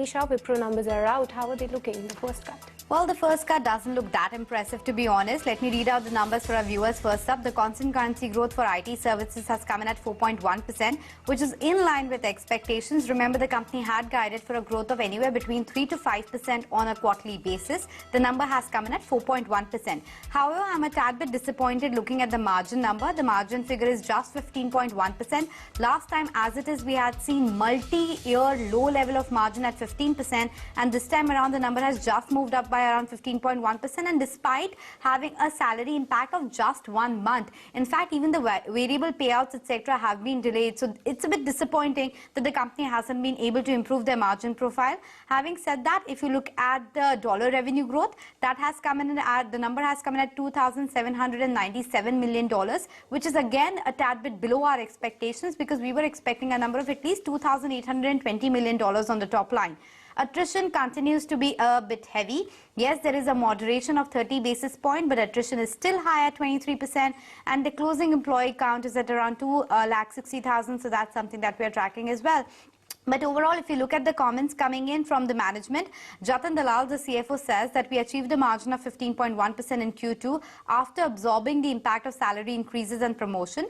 Alisha, Wipro numbers are out. How are they looking in the first cut? Well, the first cut doesn't look that impressive, to be honest. Let me read out the numbers for our viewers first up. The constant currency growth for IT services has come in at 4.1%, which is in line with expectations. Remember, the company had guided for a growth of anywhere between 3 to 5% on a quarterly basis. The number has come in at 4.1%. However, I'm a tad bit disappointed looking at the margin number. The margin figure is just 15.1%. Last time, as it is, we had seen multi-year low level of margin at 15%, and this time around the number has just moved up by around 15.1%, and despite having a salary impact of just 1 month. In fact, even the variable payouts, etc., have been delayed. So it's a bit disappointing that the company hasn't been able to improve their margin profile. Having said that, if you look at the dollar revenue growth, that has come in at, the number has come in at $2,797 million, which is again a tad bit below our expectations, because we were expecting a number of at least $2,820 million on the top line. Attrition continues to be a bit heavy. Yes, there is a moderation of 30 basis points, but attrition is still high at 23%, and the closing employee count is at around 2,60,000, so that's something that we are tracking as well. But overall, if you look at the comments coming in from the management, Jatin Dalal, the CFO, says that we achieved a margin of 15.1% in Q2 after absorbing the impact of salary increases and promotion.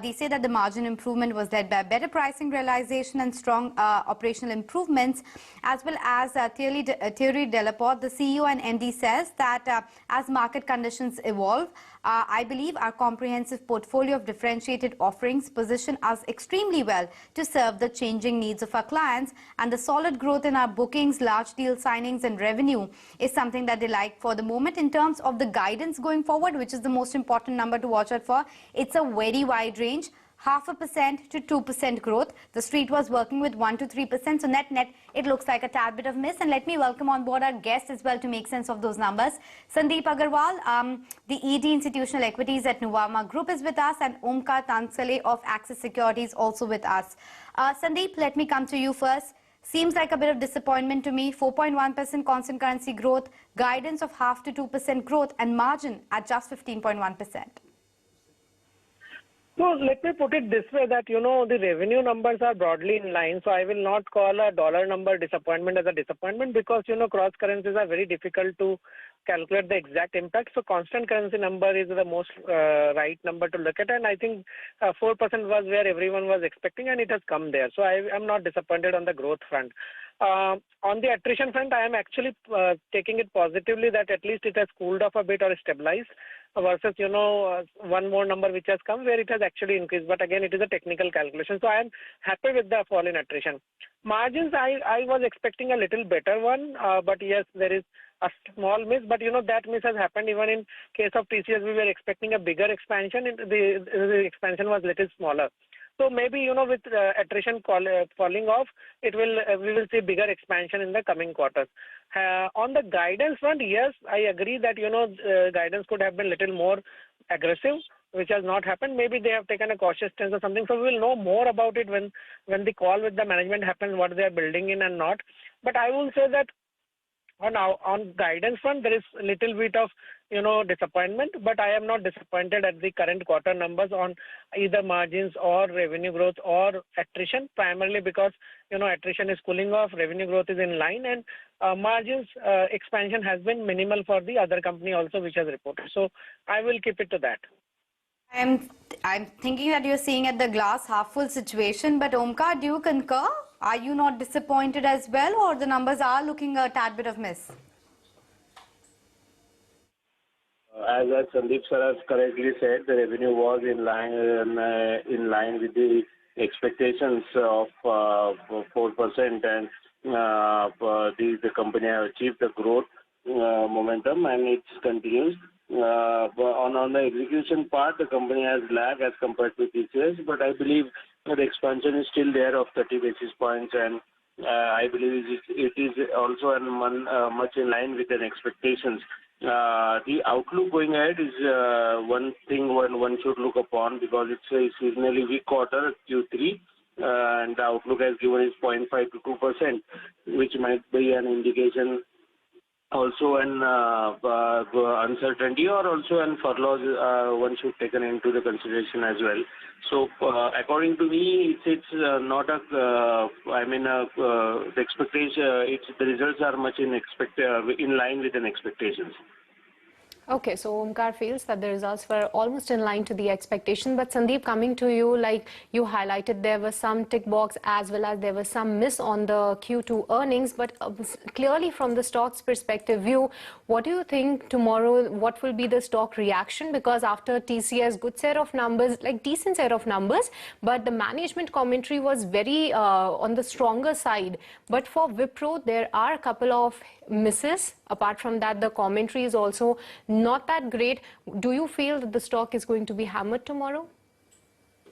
They say that the margin improvement was led by better pricing realization and strong operational improvements, as well as Thierry Delaporte, the CEO and MD, says that as market conditions evolve, I believe our comprehensive portfolio of differentiated offerings position us extremely well to serve the changing needs of our clients, and the solid growth in our bookings, large deal signings and revenue is something that they like. For the moment, in terms of the guidance going forward, which is the most important number to watch out for, it's a very wide range. 0.5% to 2% growth. The street was working with 1 to 3%. So net, it looks like a tad bit of miss. And let me welcome on board our guests as well to make sense of those numbers. Sandeep Agarwal, the ED Institutional Equities at Nuvama Group, is with us, and Omkar Tanksale of Axis Securities also with us. Sandeep, let me come to you first. Seems like a bit of disappointment to me. 4.1% constant currency growth, guidance of 0.5 to 2% growth, and margin at just 15.1%. So let me put it this way, that, the revenue numbers are broadly in line. So I will not call a dollar number disappointment as a disappointment, because, cross currencies are very difficult to calculate the exact impact. So constant currency number is the most right number to look at. And I think 4% was where everyone was expecting, and it has come there. So I am not disappointed on the growth front. On the attrition front, I am actually taking it positively that at least it has cooled off a bit or stabilized, versus, one more number which has come where it has actually increased. But again, it is a technical calculation. So I am happy with the fall in attrition. Margins, I was expecting a little better one, but yes, there is a small miss. But, that miss has happened even in case of TCS. We were expecting a bigger expansion. The expansion was little smaller. So maybe, with attrition falling off, we will see bigger expansion in the coming quarters. On the guidance front, yes, I agree that, guidance could have been a little more aggressive, which has not happened. Maybe they have taken a cautious stance or something. So we will know more about it when the call with the management happens, what they are building in and not. But I will say that on guidance front, there is a little bit of, disappointment, but I am not disappointed at the current quarter numbers on either margins or revenue growth or attrition, primarily because, attrition is cooling off, revenue growth is in line, and margins expansion has been minimal for the other company also, which has reported. So I will keep it to that. I'm thinking that you're seeing at the glass half full situation, but Omkar, do you concur? Are you not disappointed as well, or the numbers are looking a tad bit of miss? As Sandeep sir has correctly said, the revenue was in line with the expectations of 4%, and the company has achieved the growth momentum, and it continues. On the execution part, the company has lagged as compared to TCS, but I believe the expansion is still there of 30 basis points, and I believe it is also much in line with the expectations. The outlook going ahead is one thing one should look upon, because it's a seasonally weak quarter, Q3, and the outlook has given is 0.5 to 2%, which might be an indication also an uncertainty or also an furloughs one should taken into the consideration as well. So according to me, it's not a the expectation. The results are much in line with an expectations. Okay, so Omkar feels that the results were almost in line to the expectation. But Sandeep, coming to you, like you highlighted, there was some tick box as well as there was some miss on the Q2 earnings. But clearly from the stock's perspective view, what do you think tomorrow, what will be the stock reaction? Because after TCS, good set of numbers, like decent set of numbers, but the management commentary was very on the stronger side. But for Wipro, there are a couple of misses. Apart from that, the commentary is also not that great. Do you feel that the stock is going to be hammered tomorrow?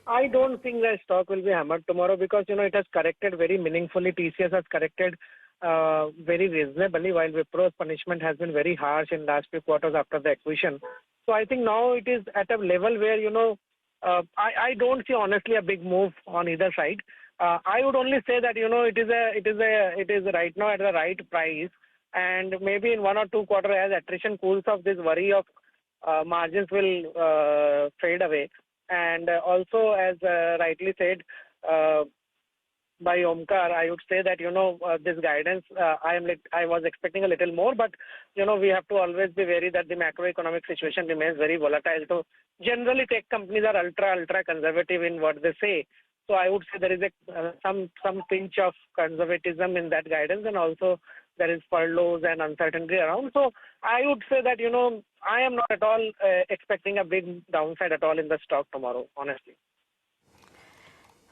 I don't think the stock will be hammered tomorrow because, it has corrected very meaningfully. TCS has corrected very reasonably, while Wipro's punishment has been very harsh in last few quarters after the acquisition. So I think now it is at a level where, I don't see honestly a big move on either side. I would only say that, it is right now at the right price. And maybe in 1 or 2 quarters, as attrition cools off, this worry of margins will fade away. And also, as rightly said by Omkar, I would say that, this guidance, I was expecting a little more, but, we have to always be wary that the macroeconomic situation remains very volatile. So generally, tech companies are ultra conservative in what they say. So I would say there is some pinch of conservatism in that guidance, and also there is furloughs and uncertainty around. So I would say that, I am not at all expecting a big downside at all in the stock tomorrow, honestly.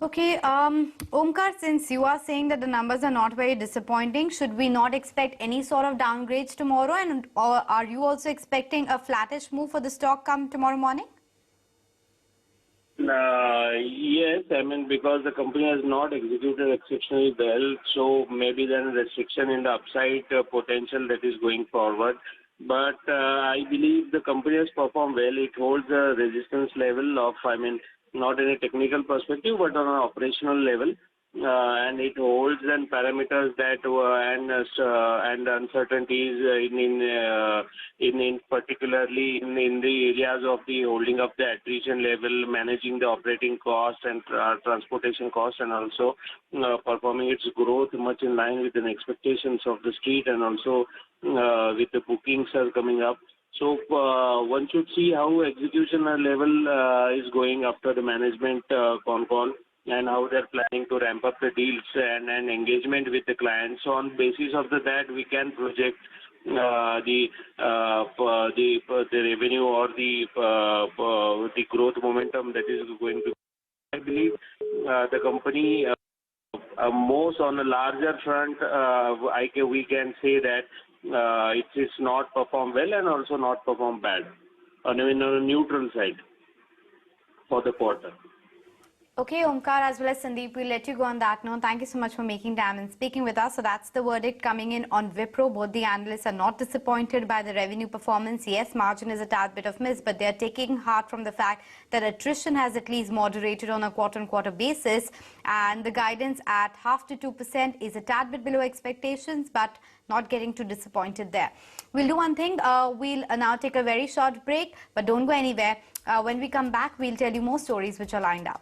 Okay, Omkar, since you are saying that the numbers are not very disappointing, should we not expect any sort of downgrades tomorrow? And or are you also expecting a flattish move for the stock come tomorrow morning? Yes, because the company has not executed exceptionally well, so maybe then restriction in the upside potential that is going forward. But I believe the company has performed well. It holds a resistance level of, not in a technical perspective, but on an operational level. And it holds and parameters that and uncertainties in particularly in the areas of the holding of the attrition level, managing the operating cost and transportation cost, and also performing its growth much in line with the expectations of the street, and also with the bookings are coming up. So one should see how execution level is going after the management con call, and how they're planning to ramp up the deals and engagement with the clients. So on basis of that, we can project the revenue or the growth momentum that is going to. I believe the company most on a larger front, we can say that it is not performed well and also not performed bad on a neutral side for the quarter. Okay, Omkar as well as Sandeep, we'll let you go on that note. Thank you so much for making time and speaking with us. So that's the verdict coming in on Wipro. Both the analysts are not disappointed by the revenue performance. Yes, margin is a tad bit of miss, but they're taking heart from the fact that attrition has at least moderated on a quarter-on-quarter basis. And the guidance at 0.5 to 2% is a tad bit below expectations, but not getting too disappointed there. We'll do one thing. We'll now take a very short break, but don't go anywhere. When we come back, we'll tell you more stories which are lined up.